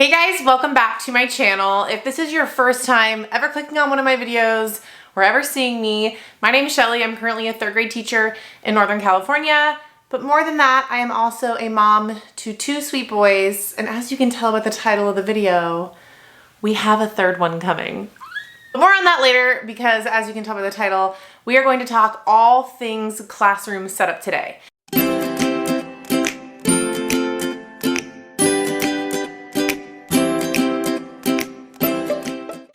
Hey guys, welcome back to my channel. If this is your first time ever clicking on one of my videos or ever seeing me, my name is Shelly. I'm currently a third grade teacher in Northern California. But more than that, I am also a mom to two sweet boys. And as you can tell by the title of the video, we have a third one coming. But more on that later because as you can tell by the title, we are going to talk all things classroom setup today.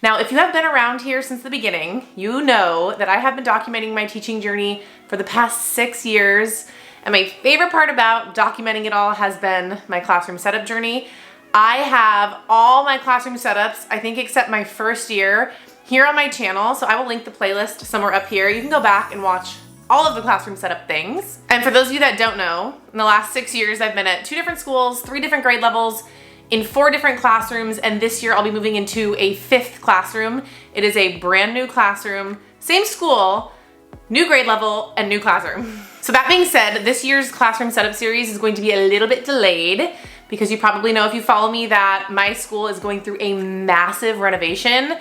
Now, if you have been around here since the beginning, you know that I have been documenting my teaching journey for the past 6 years. And my favorite part about documenting it all has been my classroom setup journey. I have all my classroom setups, I think except my first year, here on my channel. So I will link the playlist somewhere up here. You can go back and watch all of the classroom setup things. And for those of you that don't know, in the last 6 years, I've been at 2 different schools, 3 different grade levels, in 4 different classrooms, and this year I'll be moving into a 5th classroom. It is a brand new classroom, same school, new grade level, and new classroom. So that being said, this year's classroom setup series is going to be a little bit delayed because you probably know if you follow me that my school is going through a massive renovation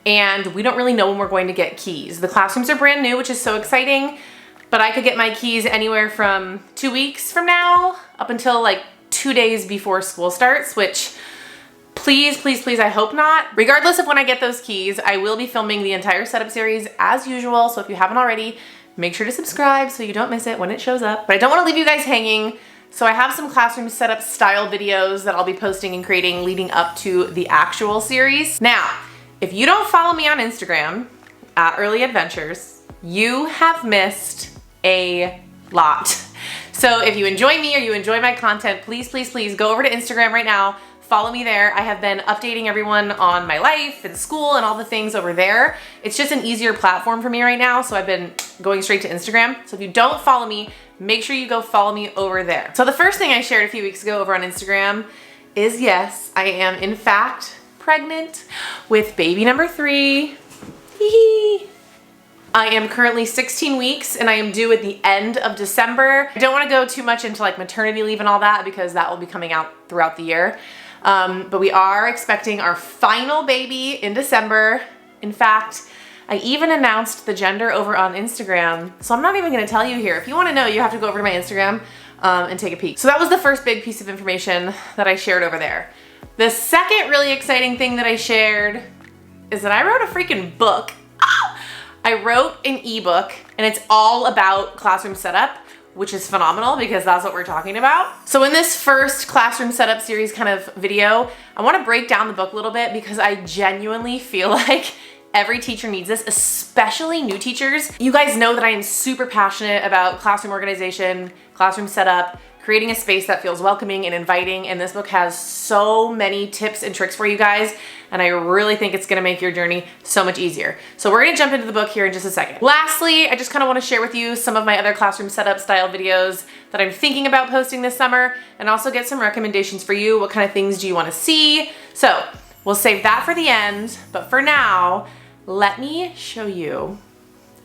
and we don't really know when we're going to get keys. The classrooms are brand new, which is so exciting, but I could get my keys anywhere from 2 weeks from now up until like 2 days before school starts, which please, I hope not. Regardless of when I get those keys, I will be filming the entire setup series as usual. So if you haven't already, make sure to subscribe so you don't miss it when it shows up. But I don't want to leave you guys hanging. So I have some classroom setup style videos that I'll be posting and creating leading up to the actual series. Now, if you don't follow me on Instagram at Early Adventures, you have missed a lot. So if you enjoy me or you enjoy my content, please go over to Instagram right now. Follow me there. I have been updating everyone on my life and school and all the things over there. It's just an easier platform for me right now. So I've been going straight to Instagram. So if you don't follow me, make sure you go follow me over there. So the first thing I shared a few weeks ago over on Instagram is yes, I am in fact pregnant with baby number 3. I am currently 16 weeks and I am due at the end of December. I don't want to go too much into like maternity leave and all that because that will be coming out throughout the year. But we are expecting our final baby in December. In fact, I even announced the gender over on Instagram. So I'm not even going to tell you here. If you want to know, you have to go over to my Instagram and take a peek. So that was the first big piece of information that I shared over there. The second really exciting thing that I shared is that I wrote a freaking book. I wrote an ebook and it's all about classroom setup, which is phenomenal because that's what we're talking about. So in this first classroom setup series kind of video, I want to break down the book a little bit because I genuinely feel like every teacher needs this, especially new teachers. You guys know that I am super passionate about classroom organization, classroom setup, creating a space that feels welcoming and inviting, and this book has so many tips and tricks for you guys, and I really think it's gonna make your journey so much easier. So we're gonna jump into the book here in just a second. Lastly, I just kinda wanna share with you some of my other classroom setup style videos that I'm thinking about posting this summer, and also get some recommendations for you. What kind of things do you wanna see? So we'll save that for the end, but for now, let me show you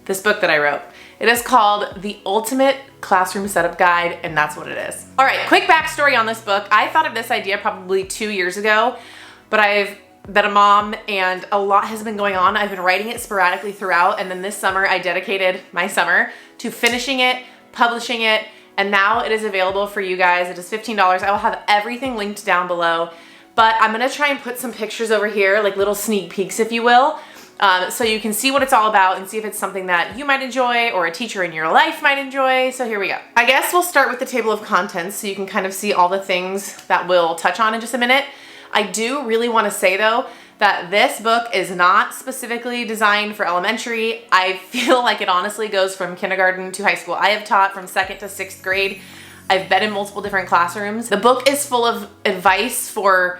this book that I wrote. It is called The Ultimate Classroom Setup Guide, and that's what it is. All right, quick backstory on this book. I thought of this idea probably 2 years ago, but I've been a mom and a lot has been going on. I've been writing it sporadically throughout, and then this summer I dedicated my summer to finishing it, publishing it, and now it is available for you guys. It is $15. I will have everything linked down below, but I'm gonna try and put some pictures over here, like little sneak peeks, if you will, so you can see what it's all about and see if it's something that you might enjoy or a teacher in your life might enjoy. So here we go. I guess we'll start with the table of contents so you can kind of see all the things that we'll touch on in just a minute. I do really want to say though that this book is not specifically designed for elementary. I feel like it honestly goes from kindergarten to high school. I have taught from 2nd to 6th grade. I've been in multiple different classrooms. The book is full of advice for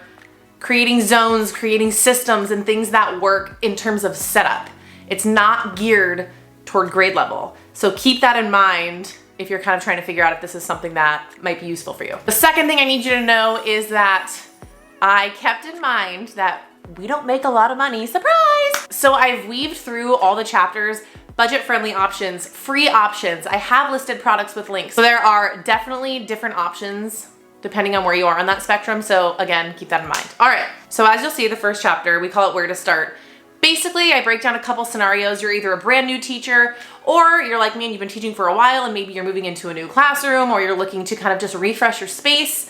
creating zones, creating systems, and things that work in terms of setup. It's not geared toward grade level. So keep that in mind if you're kind of trying to figure out if this is something that might be useful for you. The second thing I need you to know is that I kept in mind that we don't make a lot of money, surprise! So I've weaved through all the chapters, budget-friendly options, free options. I have listed products with links. So there are definitely different options depending on where you are on that spectrum. So again, keep that in mind. All right, so as you'll see, the first chapter, we call it Where to Start. Basically, I break down a couple scenarios. You're either a brand new teacher, or you're like me and you've been teaching for a while and maybe you're moving into a new classroom, or you're looking to kind of just refresh your space.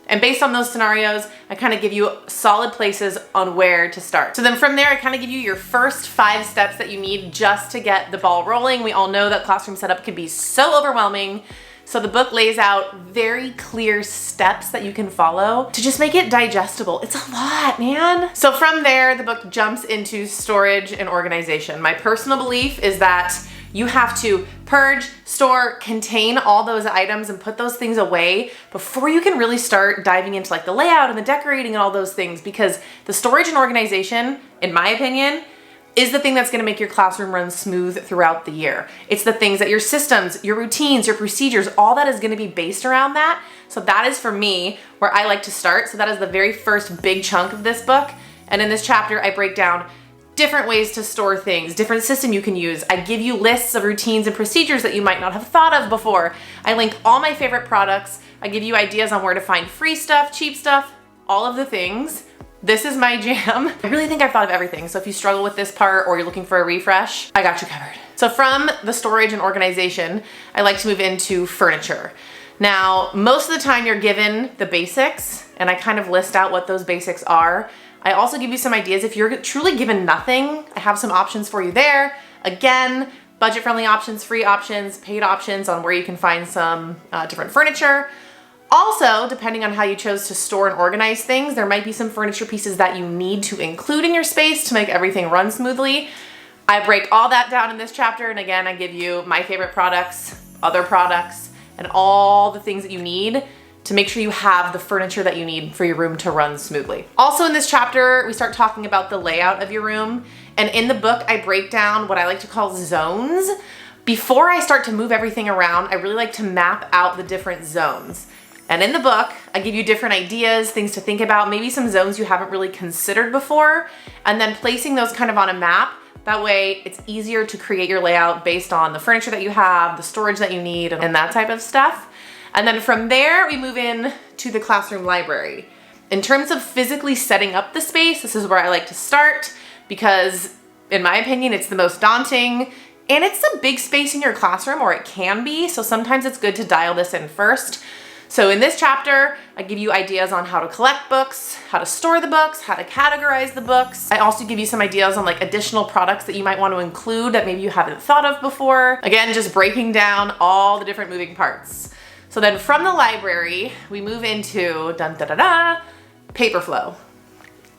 And based on those scenarios, I kind of give you solid places on where to start. So then from there, I kind of give you your first 5 steps that you need just to get the ball rolling. We all know that classroom setup can be so overwhelming. So the book lays out very clear steps that you can follow to just make it digestible. It's a lot, man. So from there, the book jumps into storage and organization. My personal belief is that you have to purge, store, contain all those items and put those things away before you can really start diving into like the layout and the decorating and all those things, because the storage and organization, in my opinion, is the thing that's gonna make your classroom run smooth throughout the year. It's the things that your systems, your routines, your procedures, all that is gonna be based around that. So that is for me where I like to start. So that is the very first big chunk of this book. And in this chapter, I break down different ways to store things, different system you can use. I give you lists of routines and procedures that you might not have thought of before. I link all my favorite products. I give you ideas on where to find free stuff, cheap stuff, all of the things. This is my jam. I really think I've thought of everything. So if you struggle with this part or you're looking for a refresh, I got you covered. So from the storage and organization, I like to move into furniture. Now, most of the time you're given the basics, and I kind of list out what those basics are. I also give you some ideas. If you're truly given nothing, I have some options for you there. Again, budget-friendly options, free options, paid options on where you can find some different furniture. Also, depending on how you chose to store and organize things, there might be some furniture pieces that you need to include in your space to make everything run smoothly. I break all that down in this chapter, and again, I give you my favorite products, other products, and all the things that you need to make sure you have the furniture that you need for your room to run smoothly. Also in this chapter, we start talking about the layout of your room, and in the book, I break down what I like to call zones. Before I start to move everything around, I really like to map out the different zones. And in the book, I give you different ideas, things to think about, maybe some zones you haven't really considered before, and then placing those kind of on a map. That way it's easier to create your layout based on the furniture that you have, the storage that you need, and that type of stuff. And then from there, we move in to the classroom library. In terms of physically setting up the space, this is where I like to start because in my opinion, it's the most daunting, and it's a big space in your classroom, or it can be. So sometimes it's good to dial this in first. So in this chapter, I give you ideas on how to collect books, how to store the books, how to categorize the books. I also give you some ideas on like additional products that you might want to include that maybe you haven't thought of before. Again, just breaking down all the different moving parts. So then from the library, we move into paper flow.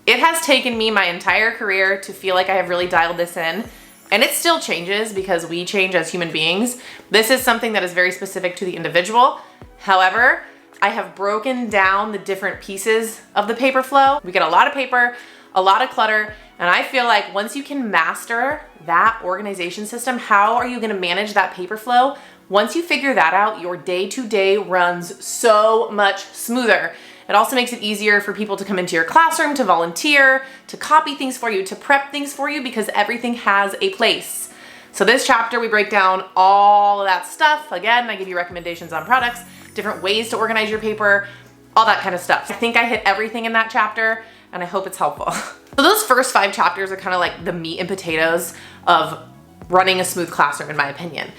It has taken me my entire career to feel like I have really dialed this in, and it still changes because we change as human beings. This is something that is very specific to the individual. However, I have broken down the different pieces of the paper flow. We get a lot of paper, a lot of clutter, and I feel like once you can master that organization system, how are you gonna manage that paper flow? Once you figure that out, your day-to-day runs so much smoother. It also makes it easier for people to come into your classroom, to volunteer, to copy things for you, to prep things for you, because everything has a place. So this chapter, we break down all of that stuff. Again, I give you recommendations on products, different ways to organize your paper, all that kind of stuff. I think I hit everything in that chapter, and I hope it's helpful. So those first 5 chapters are kind of like the meat and potatoes of running a smooth classroom, in my opinion.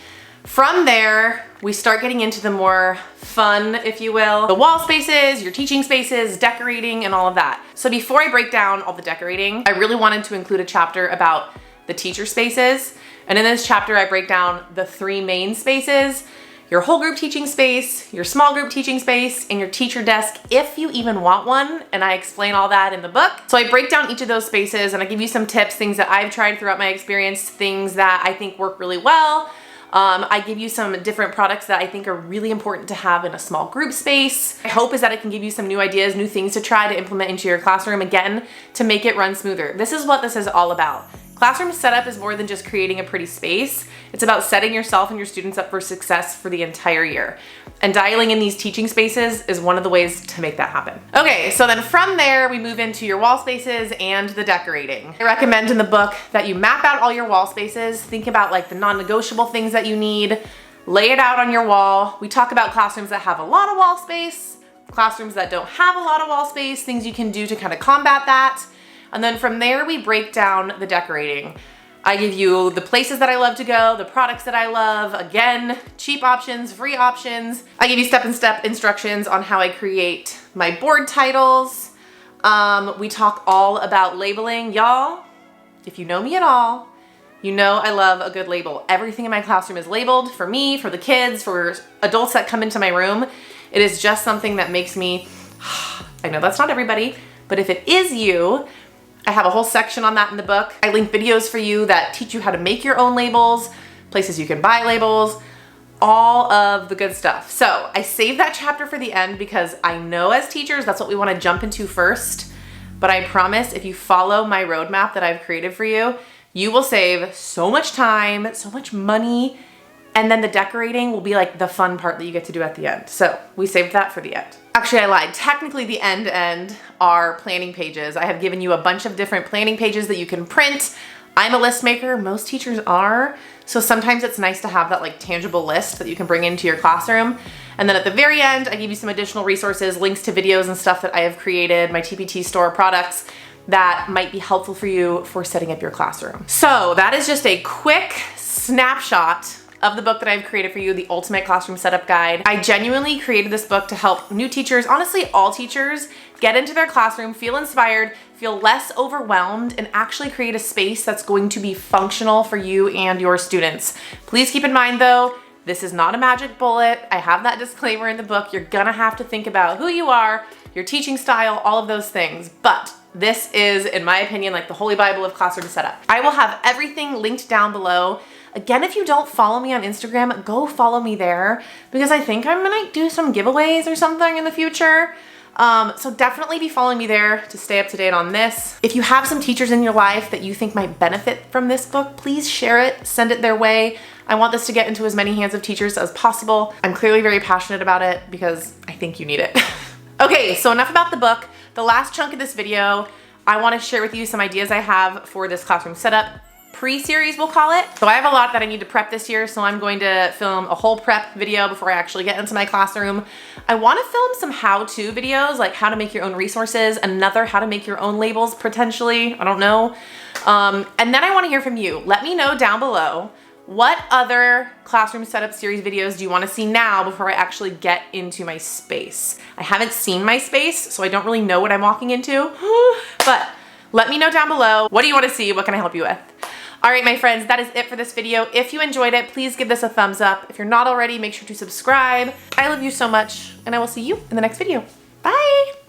From there, we start getting into the more fun, if you will, the wall spaces, your teaching spaces, decorating, and all of that. So before I break down all the decorating, I really wanted to include a chapter about the teacher spaces. And in this chapter, I break down the 3 main spaces: your whole group teaching space, your small group teaching space, and your teacher desk, if you even want one. And I explain all that in the book. So I break down each of those spaces and I give you some tips, things that I've tried throughout my experience, things that I think work really well. I give you some different products that I think are really important to have in a small group space. My hope is that I can give you some new ideas, new things to try to implement into your classroom, again, to make it run smoother. This is what this is all about. Classroom setup is more than just creating a pretty space. It's about setting yourself and your students up for success for the entire year. And dialing in these teaching spaces is one of the ways to make that happen. Okay, so then from there, we move into your wall spaces and the decorating. I recommend in the book that you map out all your wall spaces, think about like the non-negotiable things that you need, lay it out on your wall. We talk about classrooms that have a lot of wall space, classrooms that don't have a lot of wall space, things you can do to kind of combat that. And then from there, we break down the decorating. I give you the places that I love to go, the products that I love, again, cheap options, free options. I give you step-by-step instructions on how I create my board titles. We talk all about labeling. Y'all, if you know me at all, you know I love a good label. Everything in my classroom is labeled for me, for the kids, for adults that come into my room. It is just something that makes me, I know that's not everybody, but if it is you, I have a whole section on that in the book. I link videos for you that teach you how to make your own labels, places you can buy labels, all of the good stuff. So I saved that chapter for the end because I know as teachers, that's what we want to jump into first. But I promise if you follow my roadmap that I've created for you, you will save so much time, so much money, and then the decorating will be like the fun part that you get to do at the end. So we saved that for the end. Actually, I lied. Technically, the end are planning pages. I have given you a bunch of different planning pages that you can print. I'm a list maker. Most teachers are. So sometimes it's nice to have that like tangible list that you can bring into your classroom. And then at the very end, I give you some additional resources, links to videos and stuff that I have created, my TPT store products that might be helpful for you for setting up your classroom. So that is just a quick snapshot of the book that I've created for you, the Ultimate Classroom Setup Guide. I genuinely created this book to help new teachers, honestly all teachers, get into their classroom, feel inspired, feel less overwhelmed, and actually create a space that's going to be functional for you and your students. Please keep in mind though, this is not a magic bullet. I have that disclaimer in the book. You're gonna have to think about who you are, your teaching style, all of those things. But this is, in my opinion, like the Holy Bible of classroom setup. I will have everything linked down below. Again, if you don't follow me on Instagram, go follow me there because I think I'm gonna do some giveaways or something in the future. So definitely be following me there to stay up to date on this. If you have some teachers in your life that you think might benefit from this book, please share it, send it their way. I want this to get into as many hands of teachers as possible. I'm clearly very passionate about it because I think you need it. Okay, so enough about the book. The last chunk of this video, I wanna share with you some ideas I have for this classroom setup pre-series, we'll call it. So I have a lot that I need to prep this year, so I'm going to film a whole prep video before I actually get into my classroom. I want to film some how-to videos, like how to make your own resources, another how to make your own labels potentially, I don't know. And then I want to hear from you. Let me know down below, what other classroom setup series videos do you want to see now before I actually get into my space? I haven't seen my space, so I don't really know what I'm walking into, but let me know down below. What do you want to see? What can I help you with? All right, my friends, that is it for this video. If you enjoyed it, please give this a thumbs up. If you're not already, make sure to subscribe. I love you so much, and I will see you in the next video. Bye.